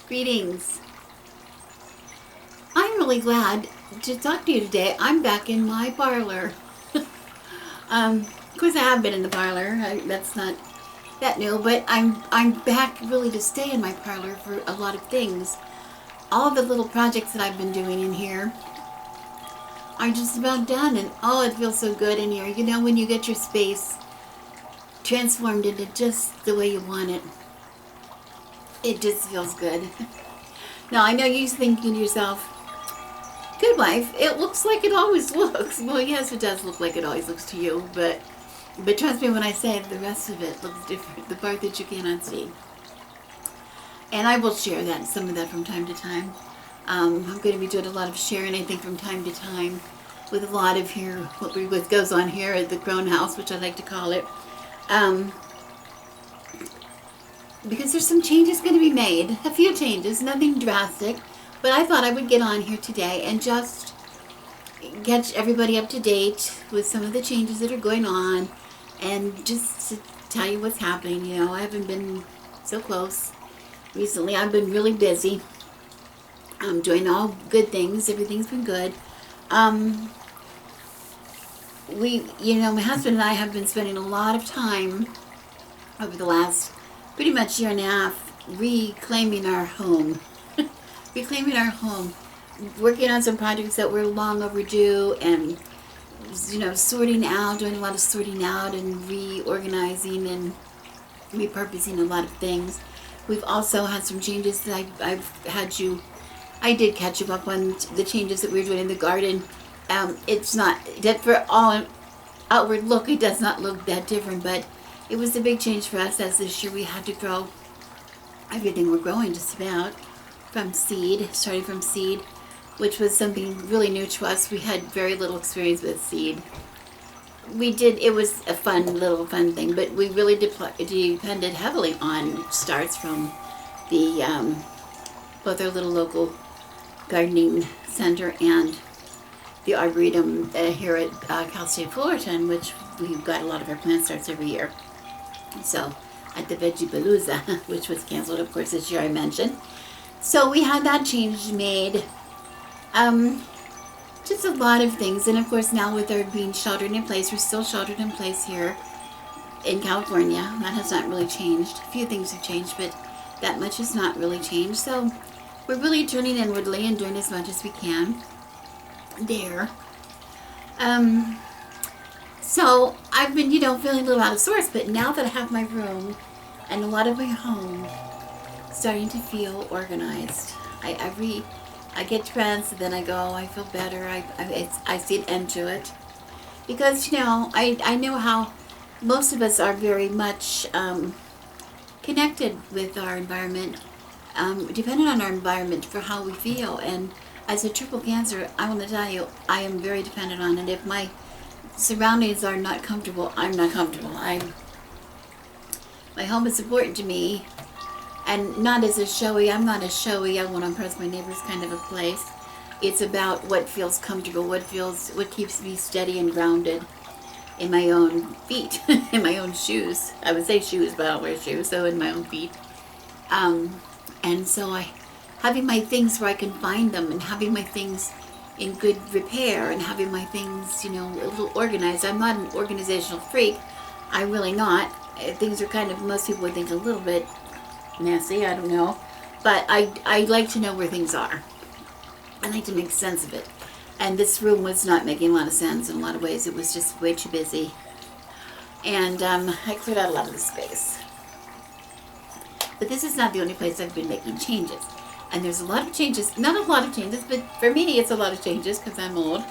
Greetings. I'm really glad to talk to you today. I'm back in my parlor. Of course, I have been in the parlor. That's not that new, but I'm back really to stay in my parlor for a lot of things. All the little projects that I've been doing in here are just about done, and oh, it feels so good in here. You know, when you get your space transformed into just the way you want it, it just feels good. Now, I know you're thinking to yourself, Guidwife, it looks like it always looks. Well, yes, it does look like it always looks to you, but trust me when I say the rest of it looks different, the part that you cannot see. And I will share that, some of that from time to time. I'm going to be doing a lot of sharing, I think, from time to time with a lot of here, what goes on here at the Crone House, which I like to call it. Because there's some changes going to be made, a few changes, nothing drastic, but I thought I would get on here today and just get everybody up to date with some of the changes that are going on and just to tell you what's happening. You know, I haven't been so close recently. I've been really busy. I'm doing all good things. Everything's been good. My husband and I have been spending a lot of time over the last pretty much year and a half reclaiming our home. Reclaiming our home. Working on some projects that were long overdue and, sorting out, doing a lot of sorting out and reorganizing and repurposing a lot of things. We've also had some changes that I did catch you up on the changes that we were doing in the garden. It's not, that for all outward look, it does not look that different, but it was a big change for us as this year we had to grow everything we're growing just about starting from seed, which was something really new to us. We had very little experience with seed. It was a fun thing, but we really depended heavily on starts from the both our little local gardening center and the Arboretum here at Cal State Fullerton, which we've got a lot of our plant starts every year. So at the Veggie Palooza, which was canceled, of course, this year I mentioned. So we had that change made. Just a lot of things. And of course now with our being sheltered in place, we're still sheltered in place here in California. That has not really changed. A few things have changed, but that much has not really changed. So we're really turning inwardly and doing as much as we can there. So I've been, feeling a little out of sorts, but now that I have my room and a lot of my home starting to feel organized, I get dressed, and then I go, I feel better, I see an end to it. Because, I know how most of us are very much connected with our environment, dependent on our environment for how we feel. And as a triple cancer, I want to tell you, I am very dependent on it. If my surroundings are not comfortable, I'm not comfortable. My home is important to me. And not as I'm not a showy, I want to impress my neighbors kind of a place. It's about what feels comfortable, what keeps me steady and grounded in my own feet, in my own shoes. I would say shoes, but I don't wear shoes, so in my own feet. And so having my things where I can find them, and having my things in good repair, and having my things, a little organized. I'm not an organizational freak. I'm really not. Things are kind of, most people would think a little bit messy, I don't know, but I like to know where things are. I like to make sense of it, and this room was not making a lot of sense in a lot of ways. It was just way too busy, and I cleared out a lot of the space. But this is not the only place I've been making changes, and there's a lot of changes, not a lot of changes, but for me it's a lot of changes because I'm old,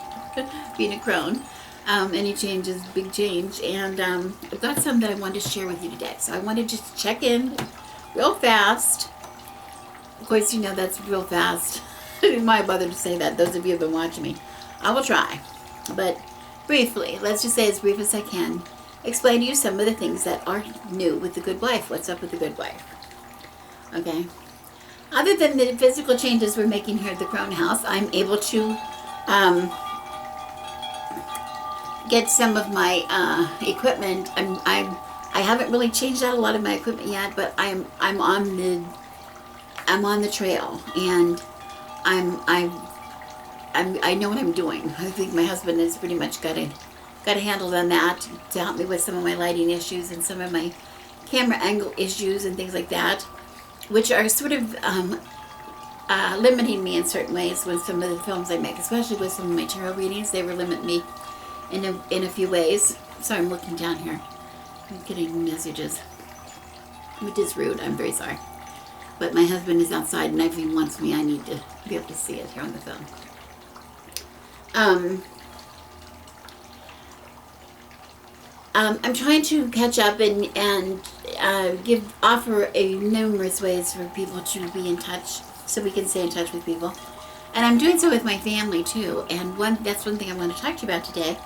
being a crone. Any change is big change, and I've got some that I wanted to share with you today, so I wanted to just check in real fast. Of course, that's real fast. I might bother to say that, those of you who have been watching me. I will try. But briefly, let's just say as brief as I can, explain to you some of the things that are new with the Guidwife. What's up with the Guidwife? Okay. Other than the physical changes we're making here at the Crone House, I'm able to get some of my equipment. I haven't really changed out a lot of my equipment yet, but I'm on the I'm on the trail, and I know what I'm doing. I think my husband has pretty much got a handle on that to help me with some of my lighting issues and some of my camera angle issues and things like that, which are sort of limiting me in certain ways with some of the films I make, especially with some of my tarot readings. They will limit me in a few ways. Sorry, I'm looking down here. I'm getting messages, which is rude. I'm very sorry. But my husband is outside, and if he wants me, I need to be able to see it here on the phone. I'm trying to catch up and offer numerous ways for people to be in touch, so we can stay in touch with people. And I'm doing so with my family too. And that's one thing I want to talk to you about today.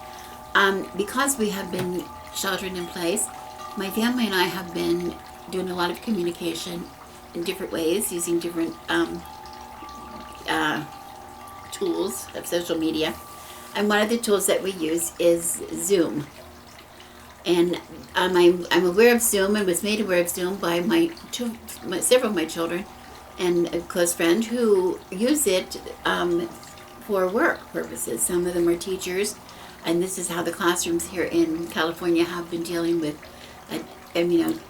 Because we have been sheltering in place, my family and I have been doing a lot of communication in different ways, using different tools of social media. And one of the tools that we use is Zoom. And I'm aware of Zoom and was made aware of Zoom by several of my children and a close friend who use it for work purposes. Some of them are teachers, and this is how the classrooms here in California have been dealing with,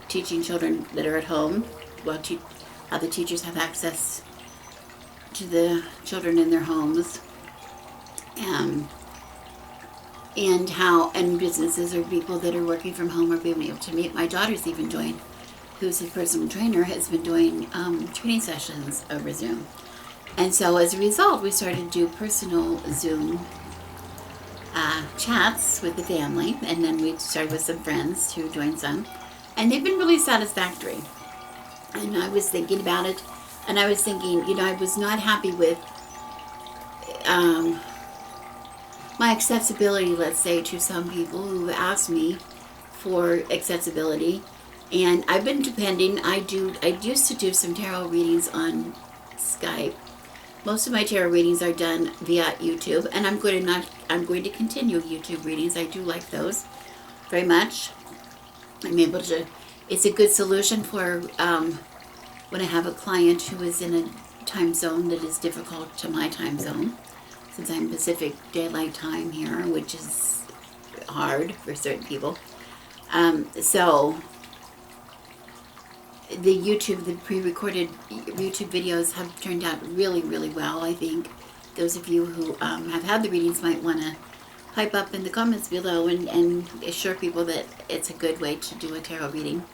teaching children that are at home. Well, how the teachers have access to the children in their homes, and businesses or people that are working from home are being able to meet. My daughter's even doing, who's a personal trainer, has been doing training sessions over Zoom. And so as a result, we started to do personal Zoom chats with the family, and then we started with some friends who joined some, and they've been really satisfactory. And I was thinking about it, and I was thinking, I was not happy with my accessibility, let's say, to some people who asked me for accessibility. And I've been depending, I used to do some tarot readings on Skype. Most of my tarot readings are done via YouTube, and I'm going to continue YouTube readings. I do like those very much. I'm able to, it's a good solution for when I have a client who is in a time zone that is difficult to my time zone, since I'm Pacific Daylight Time here, which is hard for certain people. So the pre-recorded YouTube videos have turned out really, really well. I think those of you who have had the readings might want to pipe up in the comments below and assure people that it's a good way to do a tarot reading.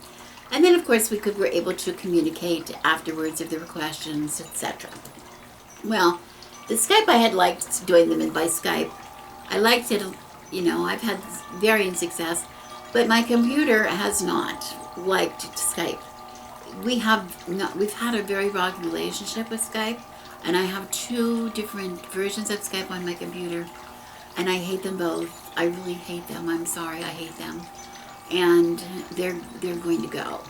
And then, of course, we're able to communicate afterwards if there were questions, etc. Well, the Skype, I had liked doing them by Skype. I liked it, I've had varying success, but my computer has not liked Skype. We've had a very rocky relationship with Skype, and I have 2 different versions of Skype on my computer, and I hate them both. I really hate them. I'm sorry, I hate them. And they're going to go.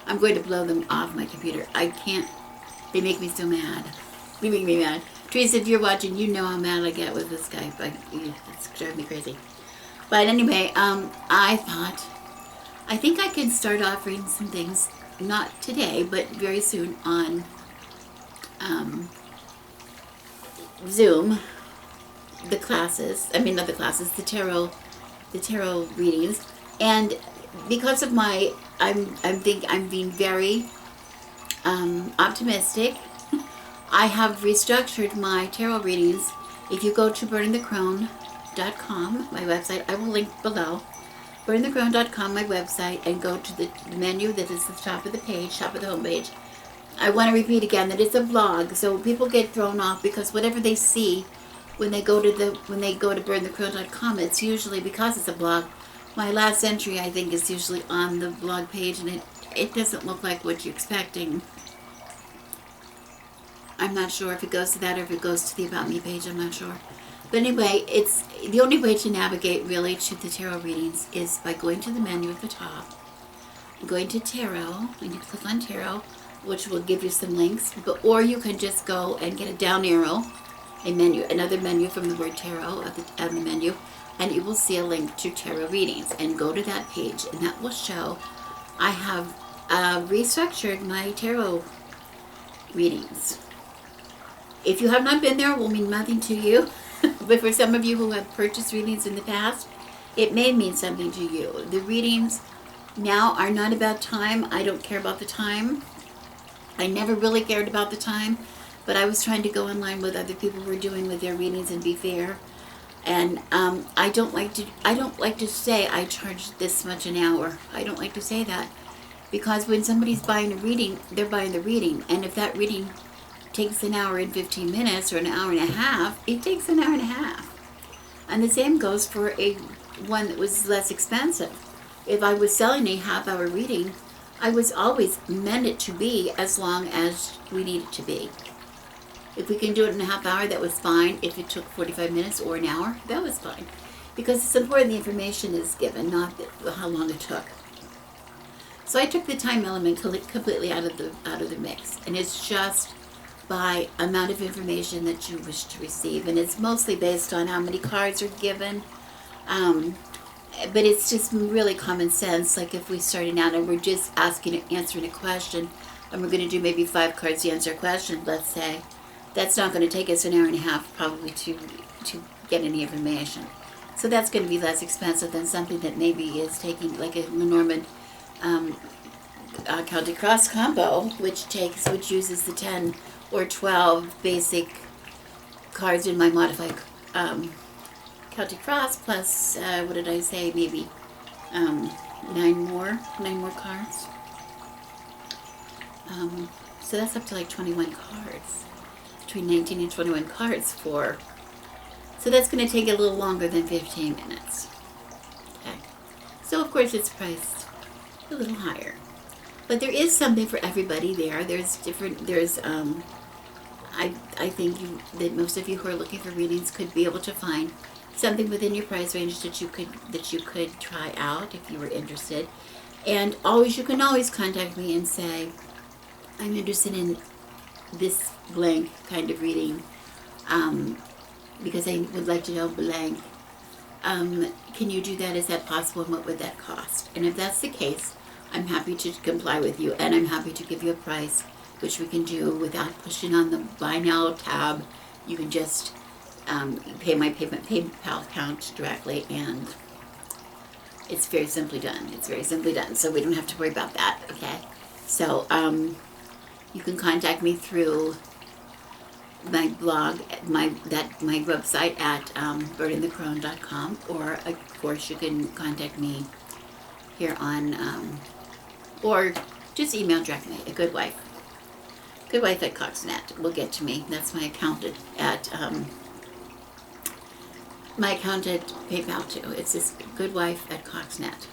I'm going to blow them off my computer. I can't, they make me so mad. They make me mad. Teresa, if you're watching, you know how mad I get with the Skype. It's driving me crazy. But anyway, I think I could start offering some things, not today, but very soon on Zoom, the tarot readings. And because of I'm being very optimistic. I have restructured my tarot readings. If you go to burningthecrone.com, my website, I will link below, burningthecrone.com, my website, and go to the menu that is at the top of the homepage. I want to repeat again that it's a blog, so people get thrown off because whatever they see when they go to burningthecrone.com, it's usually, because it's a blog, my last entry, I think, is usually on the blog page, and it doesn't look like what you're expecting. I'm not sure if it goes to that or if it goes to the About Me page. I'm not sure. But anyway, it's the only way to navigate really to the tarot readings is by going to the menu at the top, going to tarot, and you click on tarot, which will give you some links. Or you can just go and get a down arrow, another menu from the word tarot on the menu, and you will see a link to tarot readings. And go to that page, and that will show I have restructured my tarot readings. If you have not been there, it will mean nothing to you. But for some of you who have purchased readings in the past, it may mean something to you. The readings now are not about time. I don't care about the time. I never really cared about the time, but I was trying to go in line with other people who were doing with their readings and be fair. And I don't like to say I charge this much an hour. I don't like to say that, because when somebody's buying a reading, they're buying the reading, and if that reading takes an hour and 15 minutes or an hour and a half, it takes an hour and a half. And the same goes for a one that was less expensive. If I was selling a half-hour reading, I was always meant it to be as long as we need it to be. If we can do it in a half hour, that was fine. If it took 45 minutes or an hour, that was fine. Because it's important the information is given, not how long it took. So I took the time element completely out of the mix, and it's just by amount of information that you wish to receive, and it's mostly based on how many cards are given. But it's just really common sense. Like if we started out and we're just answering a question, and we're going to do maybe 5 cards to answer a question, let's say, that's not going to take us an hour and a half probably to get any information. So that's going to be less expensive than something that maybe is taking like a Norman Celtic Cross combo, which uses the 10 or 12 basic cards in my modified Celtic Cross plus what did I say? Maybe 9 more cards. So that's up to like 21 cards. Between 19 and 21 cards for. So that's going to take a little longer than 15 minutes. Okay. So of course it's priced a little higher. But there is something for everybody there. I think that most of you who are looking for readings could be able to find something within your price range that you could try out if you were interested. And you can always contact me and say, I'm interested in this blank kind of reading, because I would like to know blank. Can you do that? Is that possible? And what would that cost? And if that's the case, I'm happy to comply with you, and I'm happy to give you a price, which we can do without pushing on the buy now tab. You can just pay my PayPal account directly, and it's very simply done. So we don't have to worry about that. Okay. So you can contact me through my blog, my website at birdandthecrone.com, or of course you can contact me here on, or just email directly at Guidwife. Guidwife at Coxnet will get to me. That's my account at PayPal too. It's just Guidwife at Coxnet.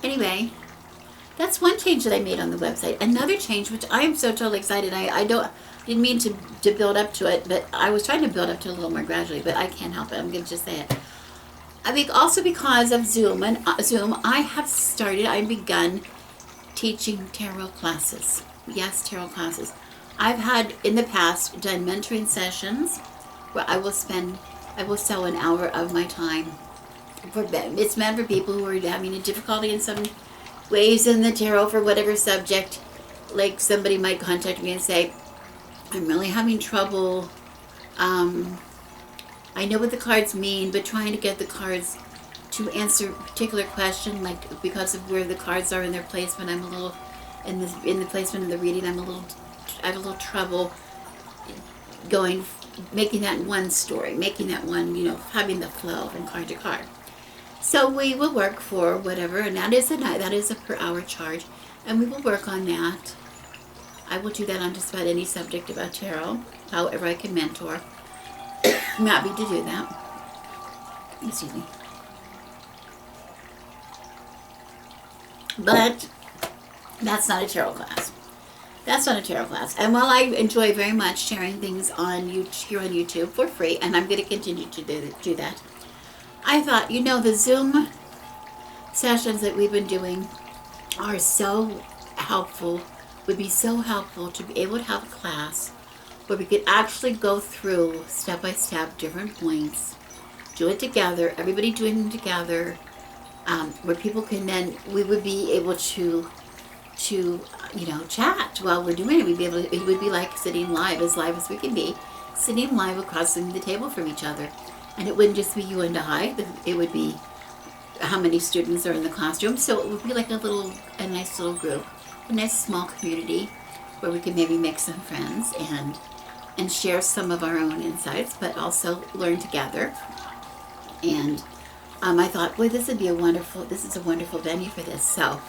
Anyway, that's one change that I made on the website. Another change, which I am so totally excited. I didn't mean to build up to it, but I was trying to build up to it a little more gradually, but I can't help it. I'm going to just say it. I think also because of Zoom, I've begun teaching tarot classes. Yes, tarot classes. I've had, in the past, done mentoring sessions where I will sell an hour of my time. It's meant for people who are having a difficulty in some ways in the tarot for whatever subject. Like somebody might contact me and say, I'm really having trouble. I know what the cards mean, but trying to get the cards to answer a particular question, like because of where the cards are in their placement, I'm a little in the placement of the reading. I have a little trouble making that one story, making that one, having the flow from card to card. So we will work for whatever, and that is a per hour charge, and we will work on that. I will do that on just about any subject about tarot, however I can mentor. I'm happy to do that. Excuse me. But that's not a tarot class. And while I enjoy very much sharing things here on YouTube for free, and I'm going to continue to do that, I thought, the Zoom sessions that we've been doing are so helpful, would be so helpful to be able to have a class where we could actually go through step by step different points, do it together, everybody doing them together, where people can then, we would be able to chat while we're doing it. We'd be able to, it would be like sitting live as we can be, sitting live across the table from each other. And it wouldn't just be you and I, it would be how many students are in the classroom. So it would be like a nice little group, a nice small community where we can maybe make some friends and share some of our own insights, but also learn together. And I thought, boy, this is a wonderful venue for this. So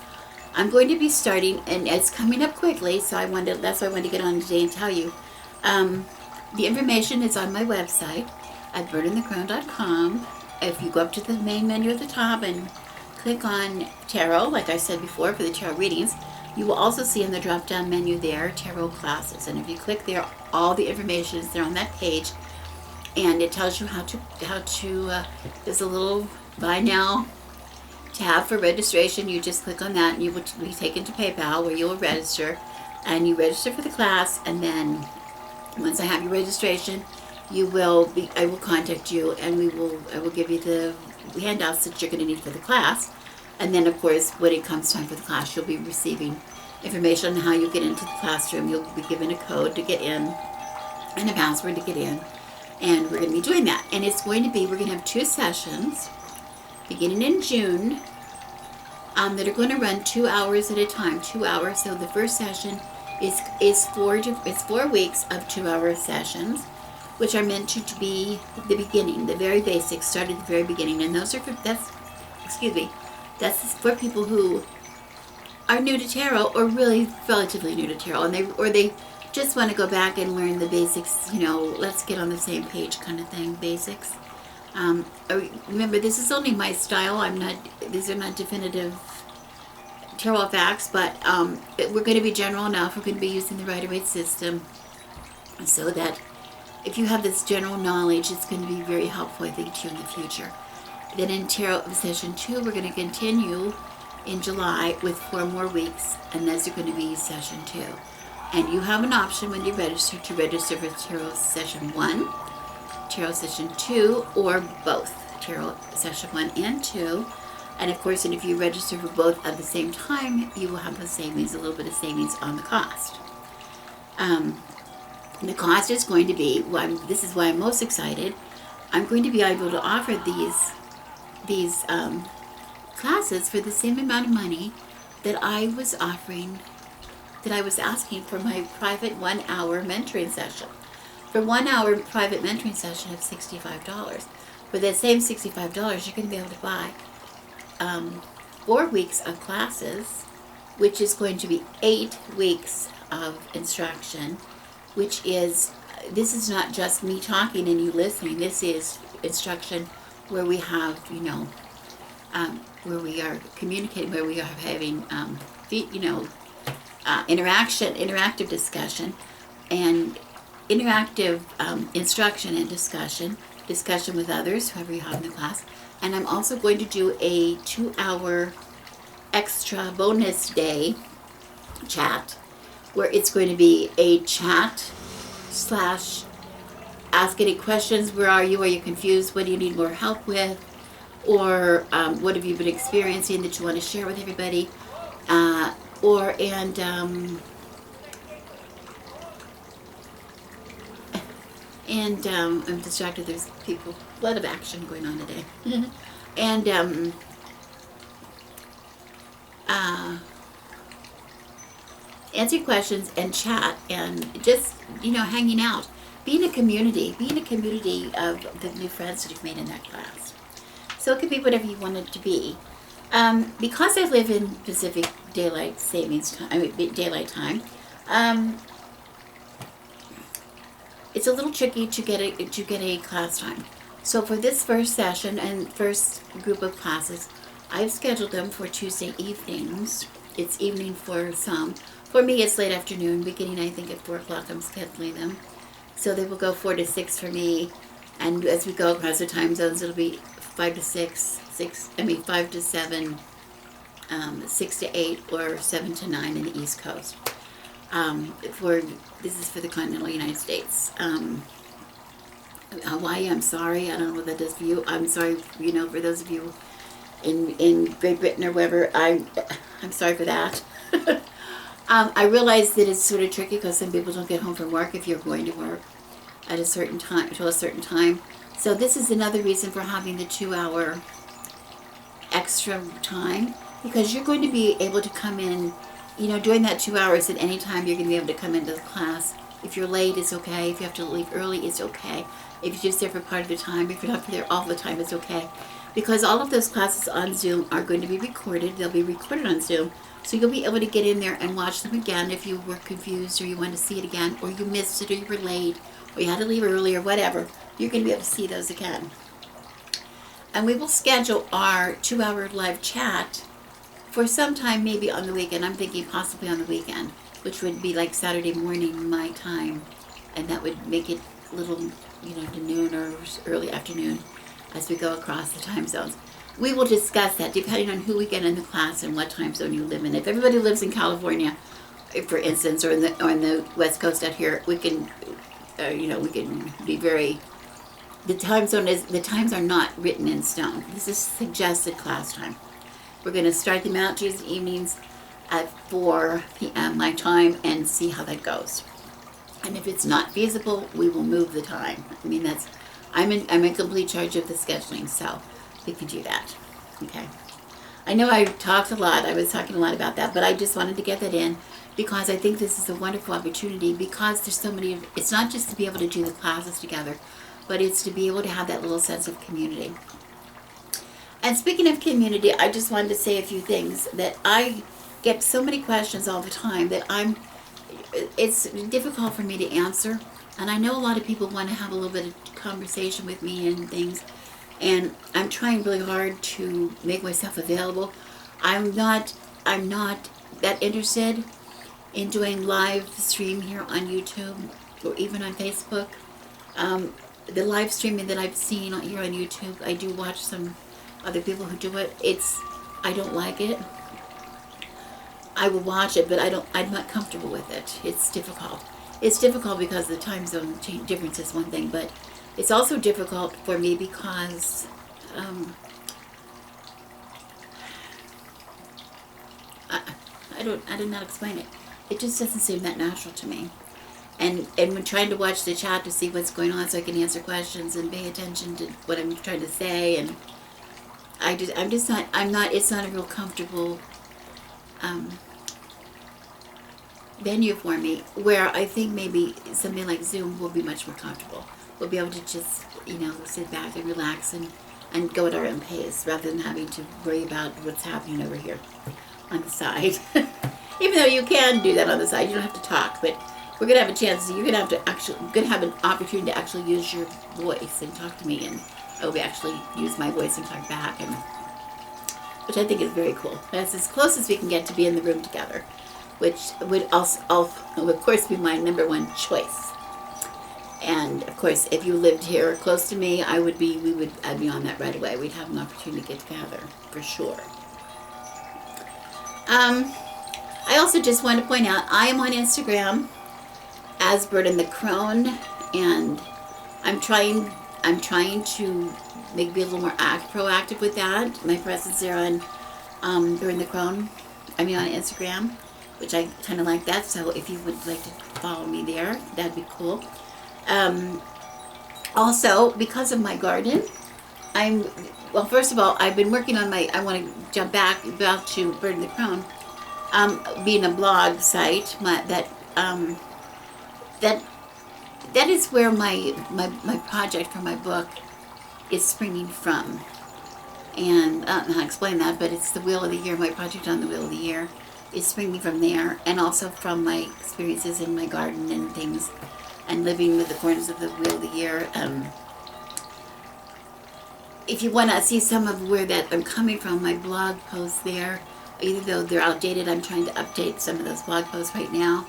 I'm going to be starting, and it's coming up quickly, so that's why I wanted to get on today and tell you. The information is on my website at birdandthecrown.com. If you go up to the main menu at the top and click on tarot, like I said before, for the tarot readings, you will also see in the drop-down menu there tarot classes. And if you click there, all the information is there on that page, and it tells you how to there's a little buy now tab for registration. You just click on that, and you will be taken to PayPal, where you will register, and you register for the class. And then once I have your registration, I will contact you, and I will give you the handouts that you're going to need for the class. And then, of course, when it comes time for the class, you'll be receiving information on how you get into the classroom. You'll be given a code to get in and a password to get in. And we're going to be doing that. And we're going to have 2 sessions beginning in June that are going to run 2 hours at a time. 2 hours. So the first session is 4 weeks of 2-hour sessions, which are meant to be the beginning, the very basics, start at the very beginning. And that's for people who are new to tarot, or really relatively new to tarot, and they just want to go back and learn the basics, let's get on the same page kind of thing, basics. Remember, this is only my style. These are not definitive tarot facts, but we're going to be general enough. We're going to be using the Rider-Waite system, so that if you have this general knowledge, it's going to be very helpful, I think, to you in the future. Then in Tarot Session 2, we're going to continue in July with 4 more weeks, and those are going to be Session 2. And you have an option when you register to register for Tarot Session 1, Tarot Session 2, or both, Tarot Session 1 and 2. And of course, if you register for both at the same time, you will have a little bit of savings on the cost. The cost is going to be, this is why I'm most excited, I'm going to be able to offer these classes for the same amount of money that I was asking for my private 1-hour mentoring session. For 1-hour private mentoring session of $65. For that same $65, you're going to be able to buy 4 weeks of classes, which is going to be 8 weeks of instruction, this is not just me talking and you listening. This is instruction where we have, where we are communicating, where we are having, interactive discussion, and interactive instruction and discussion with others, whoever you have in the class. And I'm also going to do a 2-hour extra bonus day chat, where it's going to be a chat / ask any questions. Where are you? Are you confused? What do you need more help with? Or what have you been experiencing that you want to share with everybody? I'm distracted. There's a lot of action going on today. And answer questions and chat, and just hanging out, being a community of the new friends that you've made in that class. So it could be whatever you want it to be. Because I live in Pacific Daylight Daylight Time, it's a little tricky to get a class time. So for this first session and first group of classes, I've scheduled them for Tuesday evenings. It's evening for some. For me, it's late afternoon, beginning I think at 4 o'clock. I'm scheduling them, so they will go 4 to 6 for me. And as we go across the time zones, it'll be 5 to 5 to 7, 6 to 8, or 7 to 9 in the East Coast. This is for the continental United States. Hawaii, I'm sorry. I don't know what that does for you. I'm sorry, for those of you in Great Britain or wherever. I'm sorry for that. I realize that it's sort of tricky because some people don't get home from work if you're going to work at a certain time, to a certain time. So this is another reason for having the 2-hour extra time, because you're going to be able to come in, during that 2 hours at any time. You're going to be able to come into the class. If you're late, it's okay. If you have to leave early, it's okay. If you're just there for part of the time, if you're not there all the time, it's okay. Because all of those classes on Zoom are going to be recorded. They'll be recorded on Zoom. So you'll be able to get in there and watch them again if you were confused or you want to see it again, or you missed it, or you were late, or you had to leave early, or whatever. You're going to be able to see those again. And we will schedule our 2-hour live chat for some time, maybe on the weekend. I'm thinking possibly on the weekend, which would be like Saturday morning my time. And that would make it a little, to noon or early afternoon as we go across the time zones. We will discuss that depending on who we get in the class and what time zone you live in. If everybody lives in California, for instance, or in the West Coast out here, we can, we can be very. The times are not written in stone. This is suggested class time. We're going to start them out Tuesday evenings at 4 p.m. my time and see how that goes. And if it's not feasible, we will move the time. I mean, I'm in complete charge of the scheduling, so we can do that. Okay. I know I talked a lot. I was talking a lot about that, but I just wanted to get that in because I think this is a wonderful opportunity, because there's so many. It's not just to be able to do the classes together, but it's to be able to have that little sense of community. And speaking of community, I just wanted to say a few things that I get so many questions all the time that it's difficult for me to answer. And I know a lot of people want to have a little bit of conversation with me and things. And I'm trying really hard to make myself available. I'm not that interested in doing live stream here on YouTube or even on Facebook. The live streaming that I've seen here on YouTube, I do watch some other people who do it. I don't like it. I will watch it, but I'm not comfortable with it. It's difficult. It's difficult because the time zone difference is one thing, but it's also difficult for me because I don't know how to explain it. It just doesn't seem that natural to me. And when trying to watch the chat to see what's going on so I can answer questions and pay attention to what I'm trying to say, and it's not a real comfortable venue for me, where I think maybe something like Zoom will be much more comfortable. We'll be able to just, sit back and relax and go at our own pace rather than having to worry about what's happening over here on the side. Even though you can do that on the side, you don't have to talk, but we're going to have a chance. You're going to have an opportunity to actually use your voice and talk to me, and I will actually use my voice and talk back, which I think is very cool. That's as close as we can get to be in the room together, which would also, of course, be my number one choice. And of course, if you lived here close to me, I'd be on that right away. We'd have an opportunity to get together for sure. I also just want to point out, I am on Instagram as Bird and the Crone, and I'm trying to maybe be a little more proactive with that. My presence there on Bird and the Crone, on Instagram, which I kind of like that. So if you would like to follow me there, that'd be cool. Also, because of my garden, first of all, I've been working on I want to jump back to Bird and the Crone, being a blog site, that is where my project for my book is springing from. And I don't know how to explain that, but it's the Wheel of the Year. My project on the Wheel of the Year is springing from there, and also from my experiences in my garden and things, and living with the corners of the Wheel of the Year. If you want to see some of where that I'm coming from, my blog posts there, even though they're outdated, I'm trying to update some of those blog posts right now.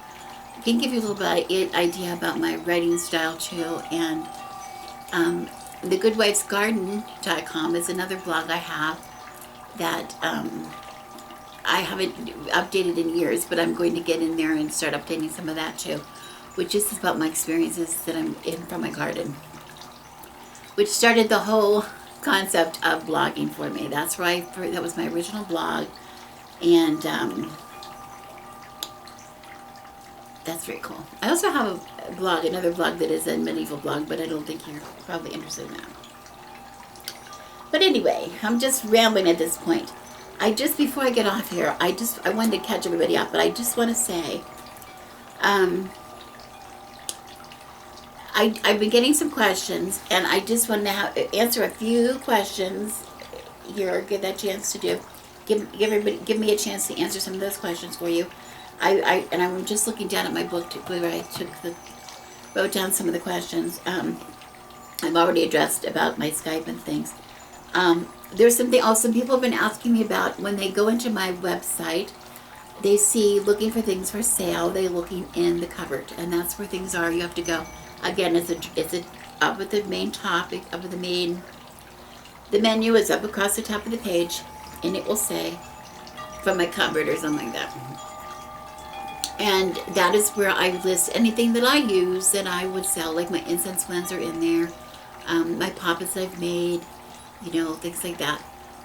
I can give you a little bit of idea about my writing style too. And the Guidwife'sgarden.com is another blog I have that I haven't updated in years, but I'm going to get in there and start updating some of that too, which is about my experiences that I'm in from my garden, which started the whole concept of blogging for me. That's where that was my original blog, and that's very cool. I also have a blog, another blog that is a medieval blog, but I don't think you're probably interested in that. But anyway, I'm just rambling at this point. Before I get off here, I wanted to catch everybody up, but I just want to say, I've been getting some questions, and I just want to answer a few questions here. Give that chance to do. Give me a chance to answer some of those questions for you. I'm just looking down at my book where I wrote down some of the questions. I've already addressed about my Skype and things. There's something else some people have been asking me about. When they go into my website, they see looking for things for sale. They're looking in the cupboard, and that's where things are. You have to go. Again, it's up at the main topic, up at the menu is up across the top of the page, and it will say from my cupboard or something like that. And that is where I list anything that I use that I would sell, like my incense cleanser in there, my poppets I've made, things like that.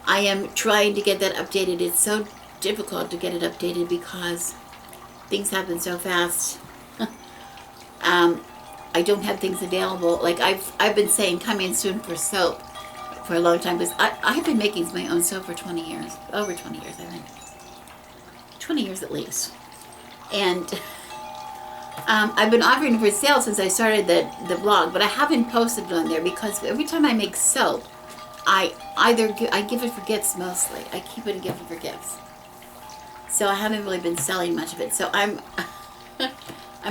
I am trying to get that updated. It's so difficult to get it updated because things happen so fast. I don't have things available. Like I've been saying coming soon for soap for a long time, because I have been making my own soap for 20 years. Over 20 years, I think. 20 years at least. And I've been offering it for sale since I started the blog, but I haven't posted it on there because every time I make soap, I give it for gifts mostly. I keep it and give it for gifts. So I haven't really been selling much of it. So I'm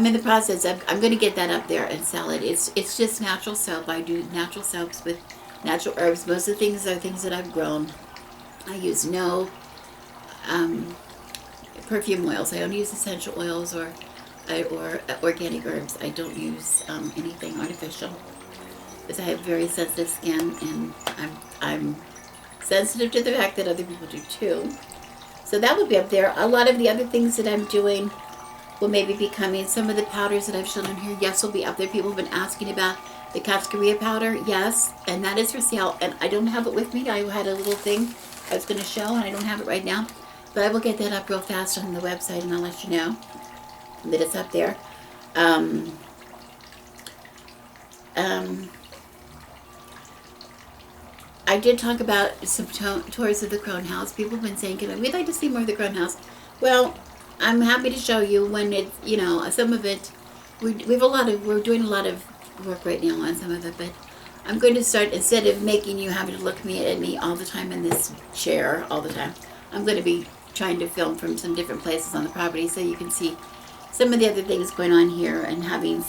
in the process of, I'm going to get that up there and sell it. It's just natural soap. I do natural soaps with natural herbs. Most of the things are things that I've grown. I use no perfume oils. I don't use essential oils or organic herbs. I don't use anything artificial because I have very sensitive skin, and I'm sensitive to the fact that other people do too. So that will be up there. A lot of the other things that I'm doing will maybe be coming. Some of the powders that I've shown in here, yes, will be up there. People have been asking about the cascarilla powder, yes, and that is for sale. And I don't have it with me. I had a little thing I was going to show, and I don't have it right now. But I will get that up real fast on the website, and I'll let you know that it's up there. I did talk about some tours of the Crone House. People have been saying, we'd like to see more of the Crone House. Well, I'm happy to show you when it, some of it, we're doing a lot of work right now on some of it, but I'm going to start, instead of making you having to look at me all the time in this chair all the time, I'm going to be trying to film from some different places on the property so you can see some of the other things going on here, and having,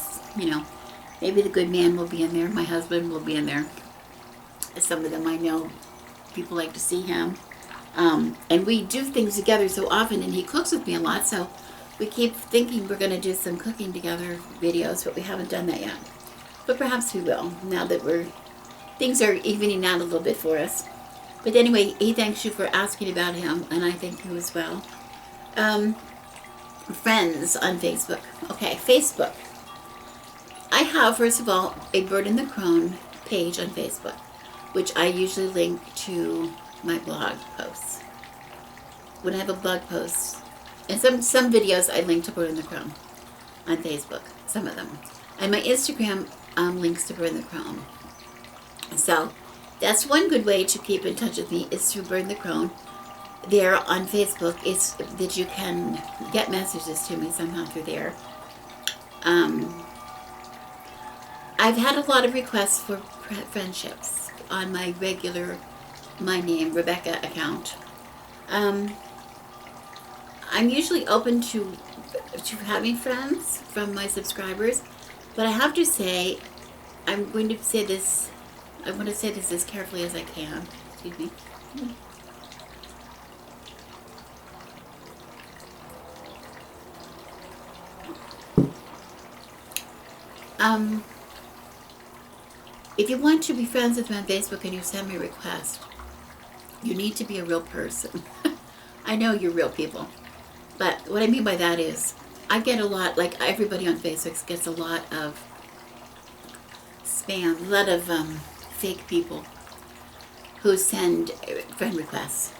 maybe the good man will be in there, my husband will be in there. Some of them I know people like to see him. And we do things together so often, and he cooks with me a lot, so we keep thinking we're going to do some cooking together videos, but we haven't done that yet. But perhaps we will, now that things are evening out a little bit for us. But anyway, he thanks you for asking about him, and I thank you as well. Friends on Facebook. Okay, Facebook. I have, first of all, a Bird in the Crone page on Facebook, which I usually link to my blog posts. When I have a blog post, and some videos I link to Bird in the Crone on Facebook, some of them. And my Instagram links to Bird in the Crone. So that's one good way to keep in touch with me, is through Bird in the Crone. There on Facebook is that you can get messages to me somehow through there. I've had a lot of requests for friendships on my regular, my name, Rebecca account. I'm usually open to having friends from my subscribers, but I have to say, I want to say this as carefully as I can. Excuse me. If you want to be friends with me on Facebook and you send me a request, you need to be a real person. I know you're real people. But what I mean by that is, I get a lot, like everybody on Facebook gets a lot of spam, a lot of fake people. who send friend requests.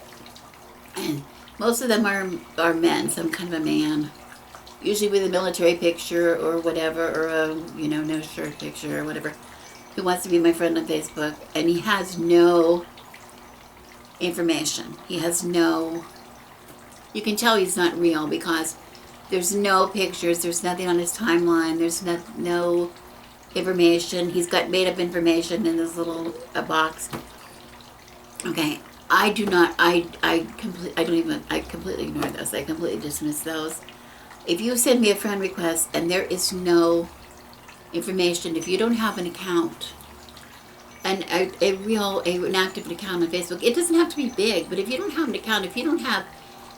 And most of them are men, some kind of a man. Usually with a military picture or whatever, or a, no shirt picture or whatever, who wants to be my friend on Facebook. And he has no information. He has no, you can tell he's not real because there's no pictures, there's nothing on his timeline, there's no information. He's got made up information in this little box. Okay, I completely ignore those. I completely dismiss those. If you send me a friend request and there is no information, if you don't have an account, and an active account on Facebook, it doesn't have to be big, but if you don't have an account, if you don't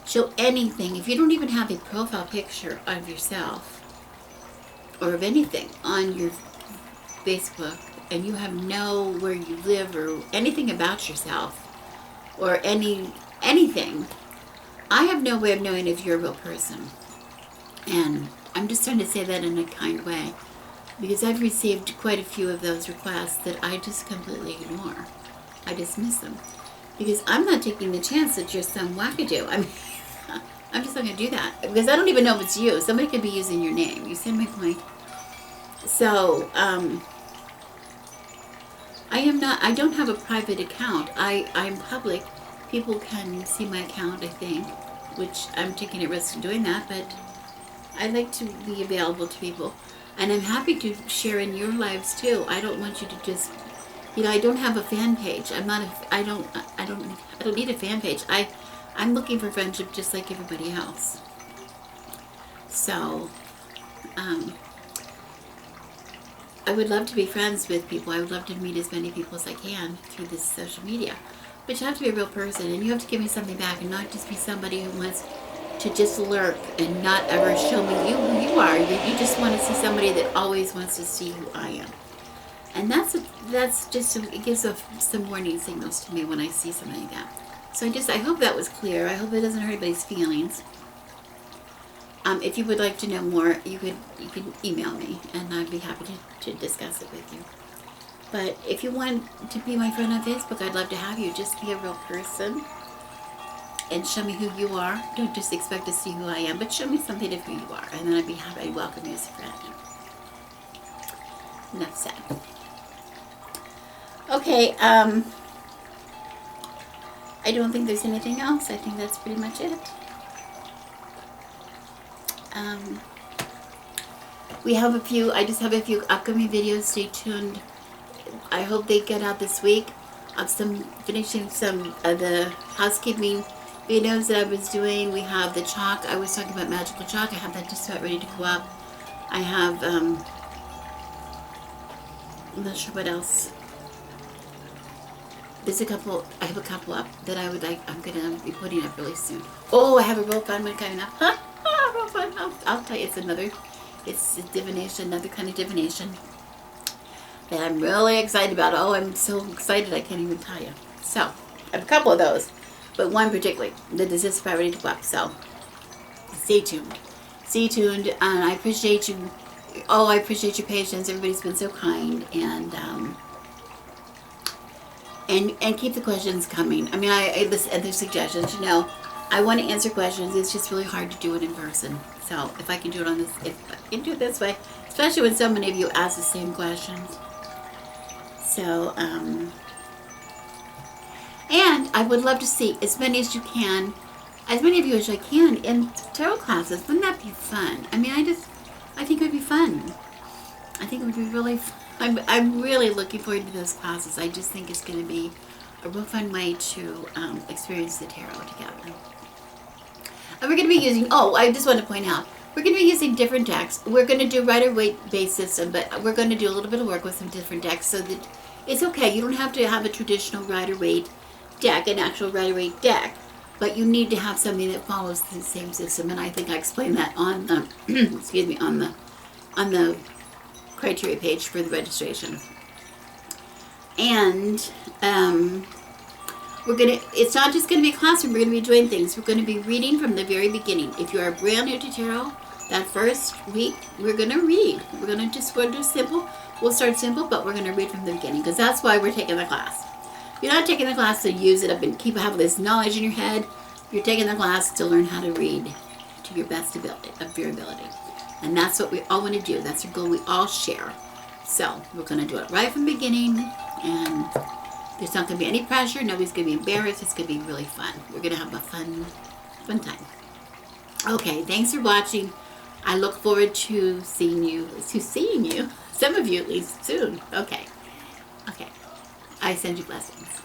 show anything, if you don't even have a profile picture of yourself or of anything on your Facebook, and you have no where you live or anything about yourself or anything, I have no way of knowing if you're a real person. And I'm just trying to say that in a kind way, because I've received quite a few of those requests that I just completely ignore. I dismiss them because I'm not taking the chance that you're some wackadoo. I mean, I'm just not going to do that because I don't even know if it's you. Somebody could be using your name. You see my point? So, I don't have a private account. I'm public. People can see my account, I think, which I'm taking a risk in doing that, but I like to be available to people. And I'm happy to share in your lives too. I don't want you to just, I don't have a fan page. I don't need a fan page. I'm looking for friendship just like everybody else. So, I would love to be friends with people. I would love to meet as many people as I can through this social media. But you have to be a real person, and you have to give me something back, and not just be somebody who wants to just lurk and not ever show me who you are. You just want to see somebody that always wants to see who I am. And that's just, it gives some warning signals to me when I see something like that. So I hope that was clear. I hope it doesn't hurt anybody's feelings. If you would like to know more, you can email me, and I'd be happy to discuss it with you. But if you want to be my friend on Facebook, I'd love to have you. Just be a real person and show me who you are. Don't just expect to see who I am, but show me something of who you are, and then I'd be happy to welcome you as a friend. Enough said. Okay, I don't think there's anything else. I think that's pretty much it. I just have a few upcoming videos. Stay tuned. I hope they get out this week. I'm finishing some of the housekeeping videos that I was doing. We have the chalk. I was talking about magical chalk. I have that just about ready to go up. I have, I'm not sure what else. I have a couple up that I'm going to be putting up really soon. Oh, I have a real fun one coming up. Real fun. I'll tell you, it's a divination, another kind of divination that I'm really excited about. Oh, I'm so excited I can't even tell you. So, I have a couple of those, but one particularly that is just about ready to go up. So, stay tuned. Stay tuned, and I appreciate you. Oh, I appreciate your patience. Everybody's been so kind, and keep the questions coming. I mean, and the suggestions. I want to answer questions. It's just really hard to do it in person. So if I can do it if I can do it this way, especially when so many of you ask the same questions. So, and I would love to see as many of you as I can in tarot classes. Wouldn't that be fun? I mean, I think it would be fun. I think it would be really fun. I'm really looking forward to those classes. I just think it's going to be a real fun way to experience the tarot together. And we're going to be using, I just want to point out, we're going to be using different decks. We're going to do Rider-Waite based system, but we're going to do a little bit of work with some different decks so that it's okay. You don't have to have a traditional Rider-Waite deck, an actual Rider-Waite deck, but you need to have something that follows the same system, and I think I explained that on the, excuse me, on the criteria page for the registration. And it's not just going to be a classroom. We're going to be doing things. We're going to be reading from the very beginning. If you are brand new to tarot, that first week, we're going to read. We're going to do simple. We'll start simple, but we're going to read from the beginning because that's why we're taking the class. You're not taking the class to use it up and keep having this knowledge in your head. You're taking the class to learn how to read to your best ability, of your ability. And that's what we all want to do. That's a goal we all share. So we're going to do it right from the beginning, and there's not going to be any pressure. Nobody's going to be embarrassed. It's going to be really fun. We're going to have a fun time. Okay, thanks for watching. I look forward to seeing you. Some of you at least soon. Okay. I send you blessings.